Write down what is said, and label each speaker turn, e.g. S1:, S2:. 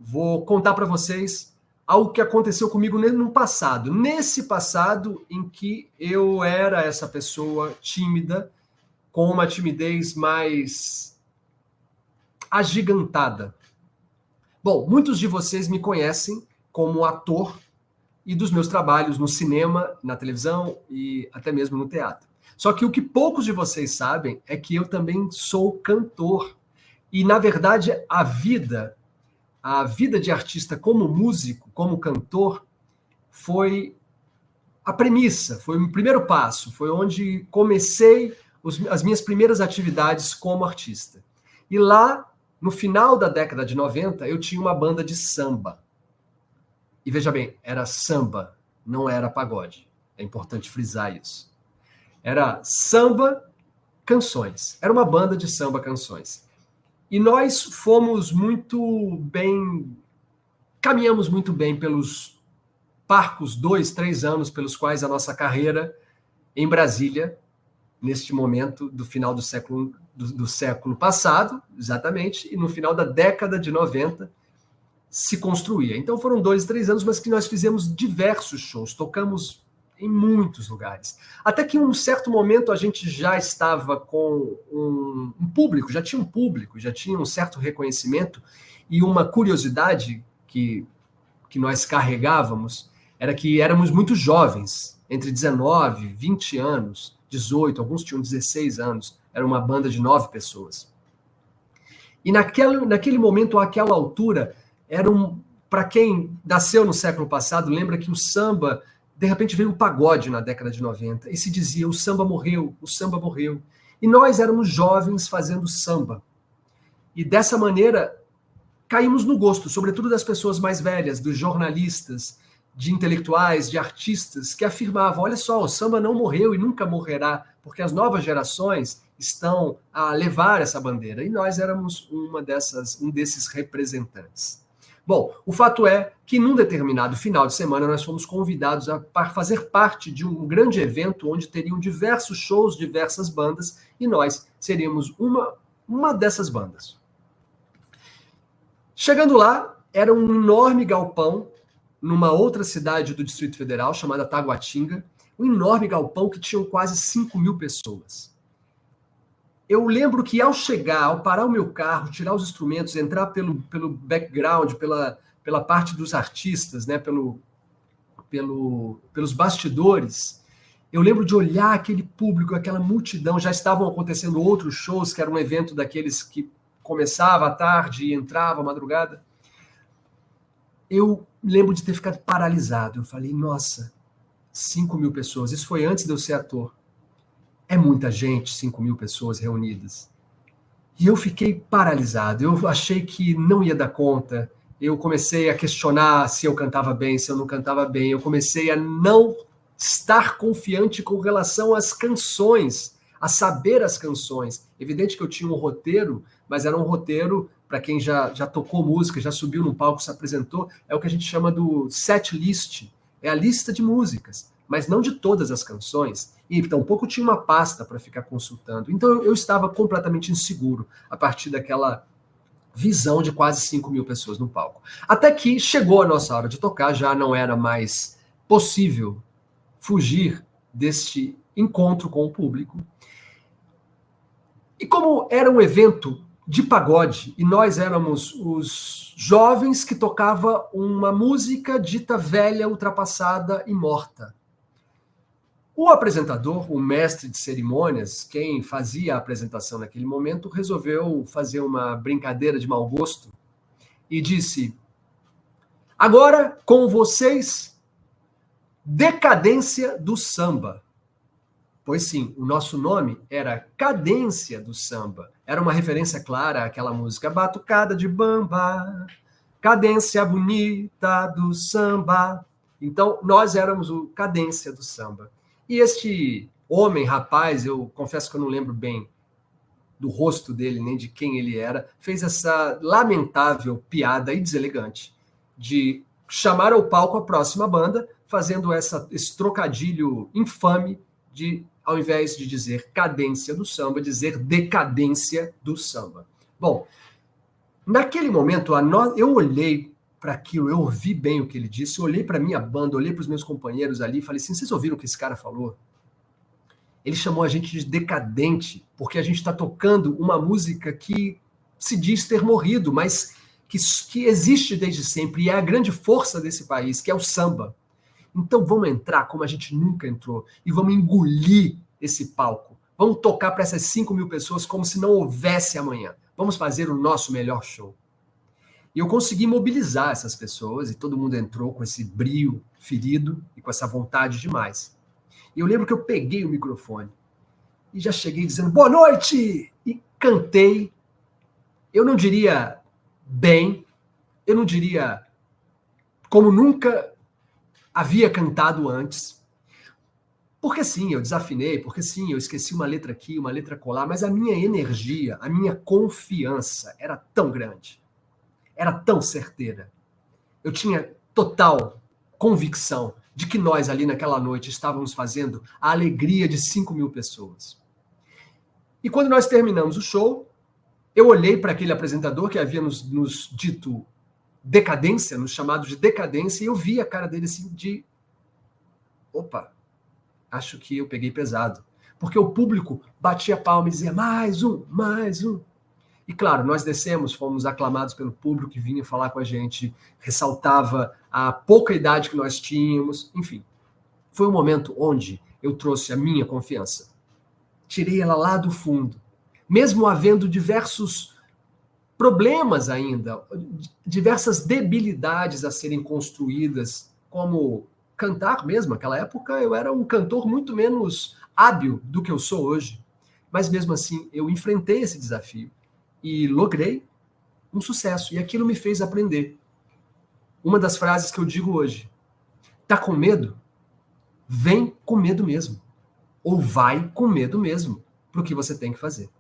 S1: vou contar para vocês algo que aconteceu comigo no passado. Nesse passado em que eu era essa pessoa tímida, com uma timidez mais agigantada. Bom, muitos de vocês me conhecem como ator e dos meus trabalhos no cinema, na televisão e até mesmo no teatro. Só que o que poucos de vocês sabem é que eu também sou cantor. E, na verdade, a vida de artista como músico, como cantor, foi a premissa, foi o primeiro passo, foi onde comecei as minhas primeiras atividades como artista. E lá, no final da década de 90, eu tinha uma banda de samba. E veja bem, era samba, não era pagode. É importante frisar isso. Era samba canções. Era uma banda de samba canções. E nós fomos muito bem, caminhamos muito bem pelos parcos 2, 3 anos pelos quais a nossa carreira em Brasília, neste momento do final do século passado, exatamente, e no final da década de 90, se construía. Então foram 2, 3 anos, mas que nós fizemos diversos shows, tocamos em muitos lugares. Até que em um certo momento a gente já estava com um público, já tinha um público, já tinha um certo reconhecimento, e uma curiosidade que nós carregávamos era que éramos muito jovens, entre 19, 20 anos, 18, alguns tinham 16 anos, era uma banda de 9 pessoas. E naquele momento, àquela altura, para quem nasceu no século passado, lembra que o samba, de repente veio o pagode na década de 90, e se dizia, o samba morreu, o samba morreu. E nós éramos jovens fazendo samba. E dessa maneira, caímos no gosto, sobretudo das pessoas mais velhas, dos jornalistas, de intelectuais, de artistas, que afirmavam, olha só, o samba não morreu e nunca morrerá, porque as novas gerações estão a levar essa bandeira. E nós éramos um desses representantes. Bom, o fato é que num determinado final de semana nós fomos convidados a fazer parte de um grande evento onde teriam diversos shows, diversas bandas, e nós seríamos uma dessas bandas. Chegando lá, era um enorme galpão numa outra cidade do Distrito Federal, chamada Taguatinga, um enorme galpão que tinha quase 5.000 pessoas. Eu lembro que ao chegar, ao parar o meu carro, tirar os instrumentos, entrar pelo background, pela parte dos artistas, né, pelos bastidores, eu lembro de olhar aquele público, aquela multidão, já estavam acontecendo outros shows, que era um evento daqueles que começava à tarde e entrava à madrugada. Eu lembro de ter ficado paralisado. Eu falei, nossa, 5.000 pessoas. Isso foi antes de eu ser ator. É muita gente, 5.000 pessoas reunidas. E eu fiquei paralisado. Eu achei que não ia dar conta. Eu comecei a questionar se eu cantava bem, se eu não cantava bem. Eu comecei a não estar confiante com relação às canções, a saber as canções. Evidente que eu tinha um roteiro, mas era um roteiro, para quem já tocou música, já subiu no palco, se apresentou, é o que a gente chama do set list, é a lista de músicas, mas não de todas as canções, e tampouco tinha uma pasta para ficar consultando. Então eu estava completamente inseguro a partir daquela visão de quase 5.000 pessoas no palco. Até que chegou a nossa hora de tocar, já não era mais possível fugir deste encontro com o público. E como era um evento de pagode, e nós éramos os jovens que tocava uma música dita velha, ultrapassada e morta. O apresentador, o mestre de cerimônias, quem fazia a apresentação naquele momento, resolveu fazer uma brincadeira de mau gosto e disse, agora com vocês, Decadência do Samba. Pois sim, o nosso nome era Cadência do Samba. Era uma referência clara àquela música Batucada de Bamba, cadência bonita do samba. Então, nós éramos o Cadência do Samba. E este homem, rapaz, eu confesso que eu não lembro bem do rosto dele, nem de quem ele era, fez essa lamentável piada e deselegante de chamar ao palco a próxima banda, fazendo esse trocadilho infame de, ao invés de dizer cadência do samba, dizer decadência do samba. Bom, Naquele momento, eu olhei para aquilo, eu ouvi bem o que ele disse, eu olhei para a minha banda, olhei para os meus companheiros ali e falei assim, vocês ouviram o que esse cara falou? Ele chamou a gente de decadente, porque a gente está tocando uma música que se diz ter morrido, mas que existe desde sempre, e é a grande força desse país, que é o samba. Então vamos entrar como a gente nunca entrou, e vamos engolir esse palco. Vamos tocar para essas 5.000 pessoas como se não houvesse amanhã. Vamos fazer o nosso melhor show. E eu consegui mobilizar essas pessoas, e todo mundo entrou com esse brio ferido e com essa vontade demais. E eu lembro que eu peguei o microfone e já cheguei dizendo boa noite! E cantei, eu não diria bem, eu não diria como nunca havia cantado antes, porque sim, eu desafinei, porque sim, eu esqueci uma letra aqui, uma letra colar, mas a minha energia, a minha confiança era tão grande, era tão certeira. Eu tinha total convicção de que nós ali naquela noite estávamos fazendo a alegria de 5.000 pessoas. E quando nós terminamos o show, eu olhei para aquele apresentador que havia nos dito decadência, nos chamado de decadência, e eu vi a cara dele assim de... Opa, acho que eu peguei pesado. Porque o público batia palma e dizia mais um, mais um. E claro, nós descemos, fomos aclamados pelo público que vinha falar com a gente, ressaltava a pouca idade que nós tínhamos, enfim. Foi um momento onde eu trouxe a minha confiança. Tirei ela lá do fundo. Mesmo havendo diversos problemas ainda, diversas debilidades a serem construídas, como cantar mesmo. Naquela época eu era um cantor muito menos hábil do que eu sou hoje. Mas mesmo assim, eu enfrentei esse desafio e logrei um sucesso. E aquilo me fez aprender. Uma das frases que eu digo hoje: tá com medo? Vem com medo mesmo. Ou vai com medo mesmo para o que você tem que fazer.